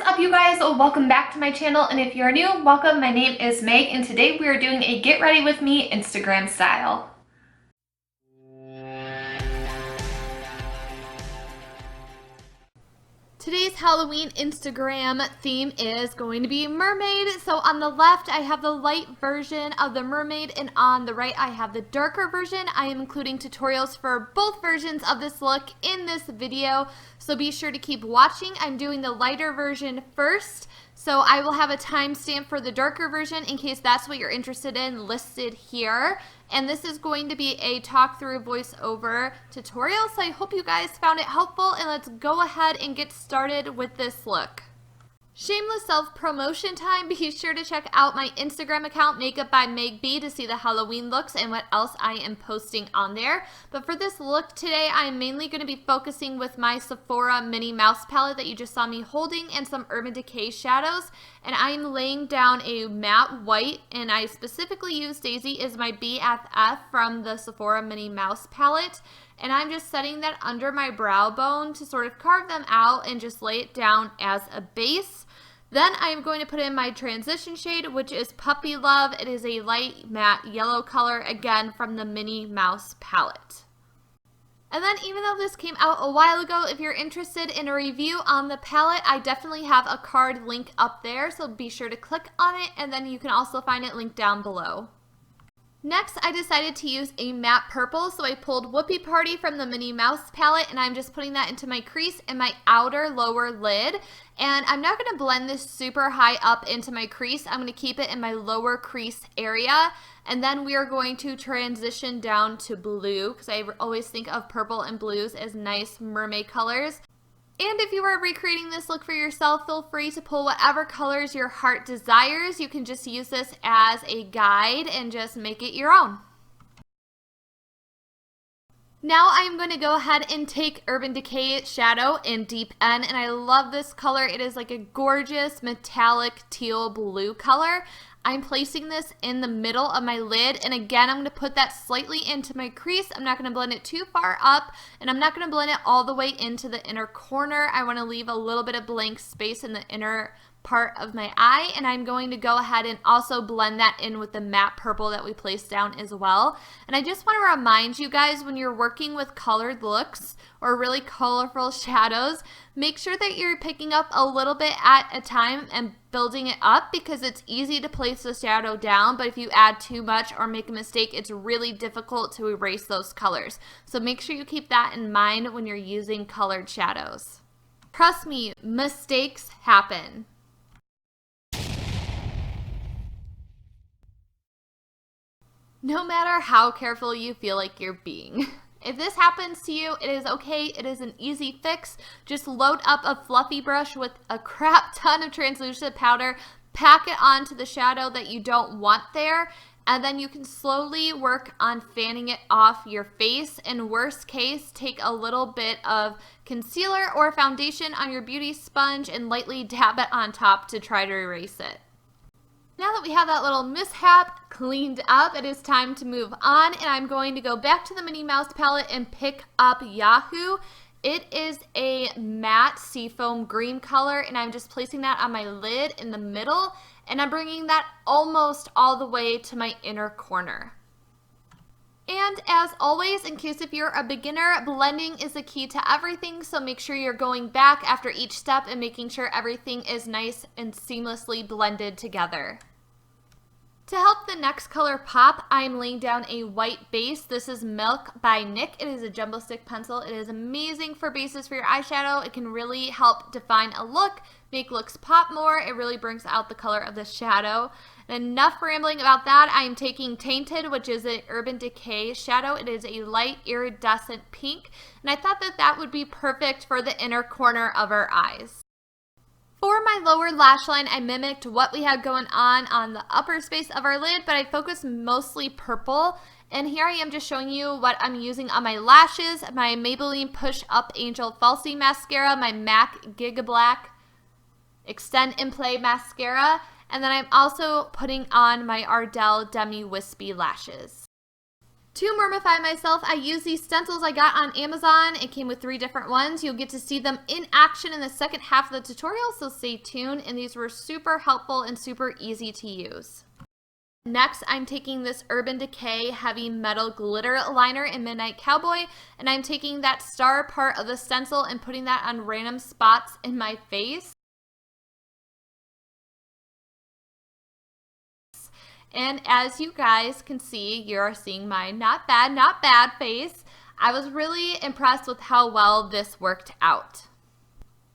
What is up, you guys? Welcome back to my channel, and if you're new, welcome. My name is Meg, and today we are doing a get ready with me Instagram style. Today's Halloween Instagram theme is going to be mermaid. So on the left, I have the light version of the mermaid, and on the right, I have the darker version. I am including tutorials for both versions of this look in this video, so be sure to keep watching. I'm doing the lighter version first, so I will have a timestamp for the darker version in case that's what you're interested in listed here. And this is going to be a talk through voiceover tutorial, so I hope you guys found it helpful, and let's go ahead and get started with this look. Shameless self-promotion time. Be sure to check out my Instagram account, MakeupbyMegB, to see the Halloween looks and what else I am posting on there. But for this look today, I'm mainly going to be focusing with my Sephora Minnie Mouse palette that you just saw me holding and some Urban Decay shadows. And I'm laying down a matte white, and I specifically use Daisy as my BFF from the Sephora Minnie Mouse palette. And I'm just setting that under my brow bone to sort of carve them out and just lay it down as a base. Then I'm going to put in my transition shade, which is Puppy Love. It is a light matte yellow color, again from the Minnie Mouse palette. And then even though this came out a while ago, if you're interested in a review on the palette, I definitely have a card link up there, so be sure to click on it, and then you can also find it linked down below. Next, I decided to use a matte purple, so I pulled Whoopie Party from the Minnie Mouse palette, and I'm just putting that into my crease and my outer lower lid. And I'm not going to blend this super high up into my crease. I'm going to keep it in my lower crease area. And then we are going to transition down to blue, because I always think of purple and blues as nice mermaid colors. And if you are recreating this look for yourself, feel free to pull whatever colors your heart desires. You can just use this as a guide and just make it your own. Now I'm going to go ahead and take Urban Decay Shadow in Deep N, and I love this color. It is like a gorgeous metallic teal blue color. I'm placing this in the middle of my lid, and again, I'm going to put that slightly into my crease. I'm not going to blend it too far up, and I'm not going to blend it all the way into the inner corner. I want to leave a little bit of blank space in the inner part of my eye, and I'm going to go ahead and also blend that in with the matte purple that we placed down as well. And I just want to remind you guys, when you're working with colored looks or really colorful shadows, make sure that you're picking up a little bit at a time and building it up, because it's easy to place the shadow down, but if you add too much or make a mistake, it's really difficult to erase those colors. So make sure you keep that in mind when you're using colored shadows. Trust me, mistakes happen. No matter how careful you feel like you're being. If this happens to you, it is okay. It is an easy fix. Just load up a fluffy brush with a crap ton of translucent powder, pack it onto the shadow that you don't want there, and then you can slowly work on fanning it off your face. In worst case, take a little bit of concealer or foundation on your beauty sponge and lightly dab it on top to try to erase it. Now that we have that little mishap cleaned up, it is time to move on, and I'm going to go back to the Minnie Mouse palette and pick up Yahoo. It is a matte seafoam green color, and I'm just placing that on my lid in the middle, and I'm bringing that almost all the way to my inner corner. And as always, in case if you're a beginner, blending is the key to everything, so make sure you're going back after each step and making sure everything is nice and seamlessly blended together. To help the next color pop, I'm laying down a white base. This is Milk by NYX. It is a jumbo stick pencil. It is amazing for bases for your eyeshadow. It can really help define a look, make looks pop more. It really brings out the color of the shadow. And enough rambling about that. I'm taking Tainted, which is an Urban Decay shadow. It is a light iridescent pink, and I thought that that would be perfect for the inner corner of our eyes. For my lower lash line, I mimicked what we had going on the upper space of our lid, but I focused mostly purple. And here I am just showing you what I'm using on my lashes. My Maybelline Push Up Angel Falsies Mascara, my MAC Giga Black Extend and Play Mascara, and then I'm also putting on my Ardell Demi Wispy Lashes. To Mermify myself, I use these stencils I got on Amazon. It came with 3 different ones. You'll get to see them in action in the second half of the tutorial, so stay tuned. And these were super helpful and super easy to use. Next, I'm taking this Urban Decay Heavy Metal Glitter Liner in Midnight Cowboy, and I'm taking that star part of the stencil and putting that on random spots in my face. And as you guys can see, you're seeing my not bad face. I was really impressed with how well this worked out.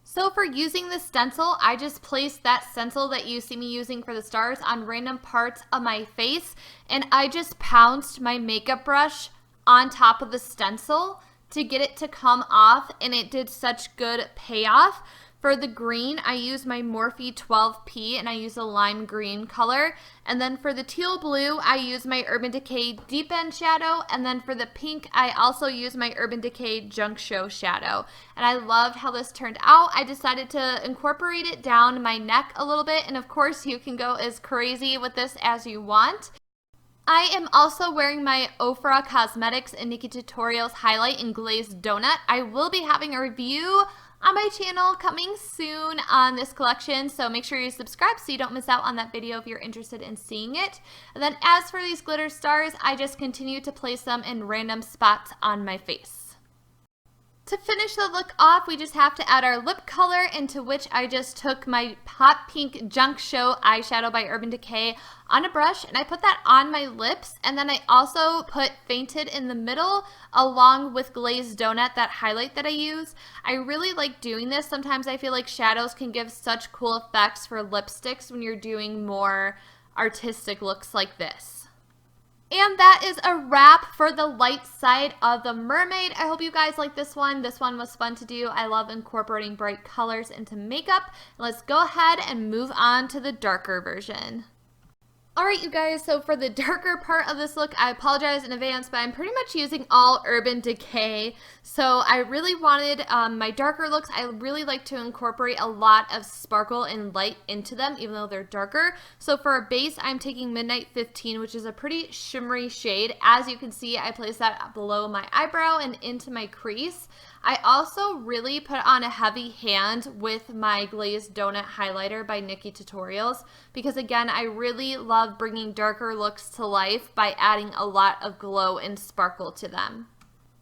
So for using the stencil, I just placed that stencil that you see me using for the stars on random parts of my face, and I just pounced my makeup brush on top of the stencil to get it to come off, and it did such good payoff. For the green, I use my Morphe 12P, and I use a lime green color. And then for the teal blue, I use my Urban Decay Deep End Shadow. And then for the pink, I also use my Urban Decay Junk Show Shadow. And I loved how this turned out. I decided to incorporate it down my neck a little bit. And of course, you can go as crazy with this as you want. I am also wearing my Ofra Cosmetics and Nikki Tutorials Highlight in Glazed Donut. I will be having a review on my channel coming soon on this collection, so make sure you subscribe so you don't miss out on that video if you're interested in seeing it. And then as for these glitter stars, I just continue to place them in random spots on my face. To finish the look off, we just have to add our lip color, into which I just took my Hot Pink Junk Show eyeshadow by Urban Decay on a brush, and I put that on my lips, and then I also put Fainted in the middle along with Glazed Donut, that highlight that I use. I really like doing this. Sometimes I feel like shadows can give such cool effects for lipsticks when you're doing more artistic looks like this. And that is a wrap for the light side of the Mermaid. I hope you guys like this one. This one was fun to do. I love incorporating bright colors into makeup. Let's go ahead and move on to the darker version. Alright you guys, so for the darker part of this look, I apologize in advance, but I'm pretty much using all Urban Decay. So I really wanted my darker looks, I really like to incorporate a lot of sparkle and light into them, even though they're darker. So for a base, I'm taking Midnight 15, which is a pretty shimmery shade. As you can see, I place that below my eyebrow and into my crease. I also really put on a heavy hand with my Glazed Donut highlighter by Nikki Tutorials, because again, I really love bringing darker looks to life by adding a lot of glow and sparkle to them.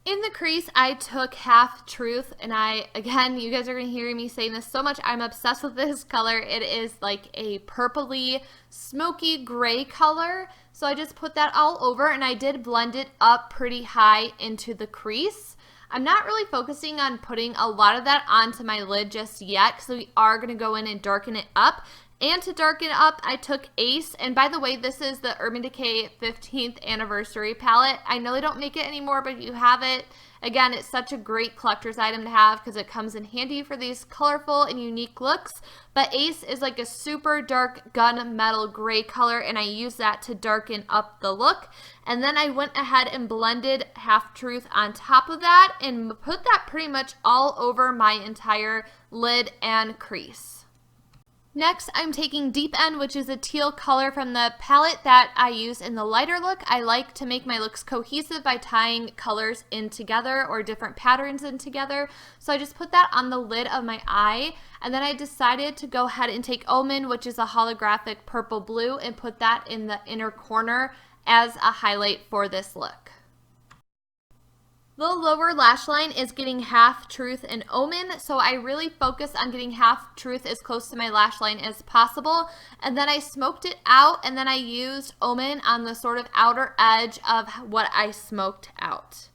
In the crease, I took Half Truth, and again, you guys are going to hear me saying this so much, I'm obsessed with this color. It is like a purpley, smoky gray color, so I just put that all over, and I did blend it up pretty high into the crease. I'm not really focusing on putting a lot of that onto my lid just yet, so we are going to go in and darken it up. And to darken it up, I took Ace, and by the way, this is the Urban Decay 15th Anniversary palette. I know they don't make it anymore, but if you have it, again, it's such a great collector's item to have because it comes in handy for these colorful and unique looks. But Ace is like a super dark gunmetal gray color, and I use that to darken up the look. And then I went ahead and blended Half Truth on top of that and put that pretty much all over my entire lid and crease. Next, I'm taking Deep End, which is a teal color from the palette that I use in the lighter look. I like to make my looks cohesive by tying colors in together or different patterns in together. So I just put that on the lid of my eye, and then I decided to go ahead and take Omen, which is a holographic purple blue, and put that in the inner corner as a highlight for this look. The lower lash line is getting Half Truth and Omen, so I really focus on getting Half Truth as close to my lash line as possible. And then I smoked it out, and then I used Omen on the sort of outer edge of what I smoked out.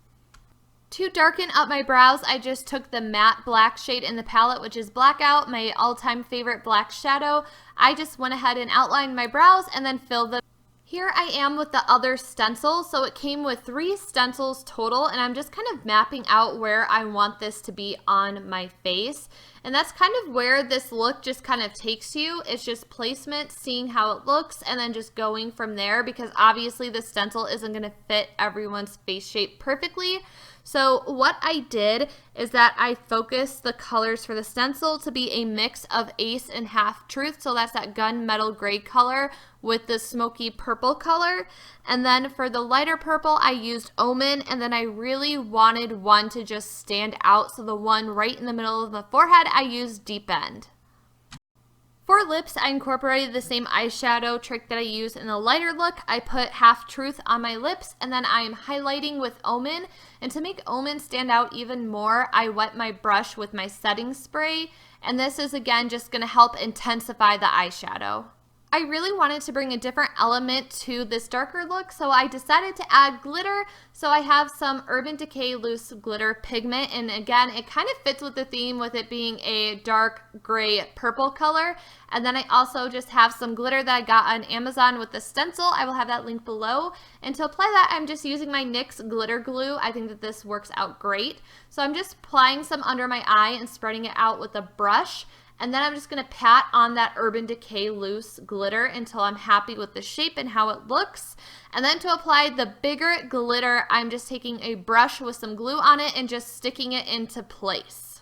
To darken up my brows, I just took the matte black shade in the palette, which is Blackout, my all-time favorite black shadow. I just went ahead and outlined my brows and then filled them. Here I am with the other stencil, so it came with 3 stencils total, and I'm just kind of mapping out where I want this to be on my face. And that's kind of where this look just kind of takes you. It's just placement, seeing how it looks, and then just going from there, because obviously the stencil isn't going to fit everyone's face shape perfectly. So what I did is that I focused the colors for the stencil to be a mix of Ace and Half Truth. So that's that gunmetal gray color with the smoky purple color. And then for the lighter purple, I used Omen, and then I really wanted one to just stand out. So the one right in the middle of the forehead, I used Deep End. For lips, I incorporated the same eyeshadow trick that I used in the lighter look. I put Half Truth on my lips, and then I am highlighting with Omen. And to make Omen stand out even more, I wet my brush with my setting spray. And this is, again, just going to help intensify the eyeshadow. I really wanted to bring a different element to this darker look, so I decided to add glitter. So I have some Urban Decay loose glitter pigment, and again, it kind of fits with the theme with it being a dark gray purple color. And then I also just have some glitter that I got on Amazon with the stencil. I will have that link below. And to apply that, I'm just using my NYX glitter glue. I think that this works out great. So I'm just applying some under my eye and spreading it out with a brush. And then I'm just going to pat on that Urban Decay loose glitter until I'm happy with the shape and how it looks. And then to apply the bigger glitter, I'm just taking a brush with some glue on it and just sticking it into place.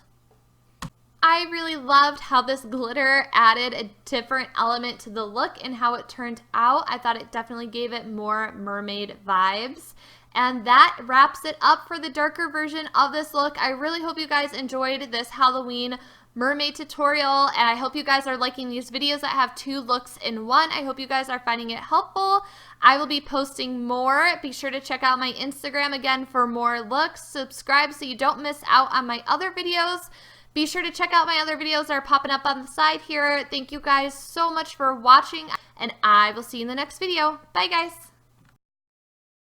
I really loved how this glitter added a different element to the look and how it turned out. I thought it definitely gave it more mermaid vibes. And that wraps it up for the darker version of this look. I really hope you guys enjoyed this Halloween mermaid tutorial, and I hope you guys are liking these videos that have 2 looks in one. I hope you guys are finding it helpful. I will be posting more. Be sure to check out my Instagram again for more looks. Subscribe so you don't miss out on my other videos. Be sure to check out my other videos that are popping up on the side here. Thank you guys so much for watching, and I will see you in the next video. Bye guys!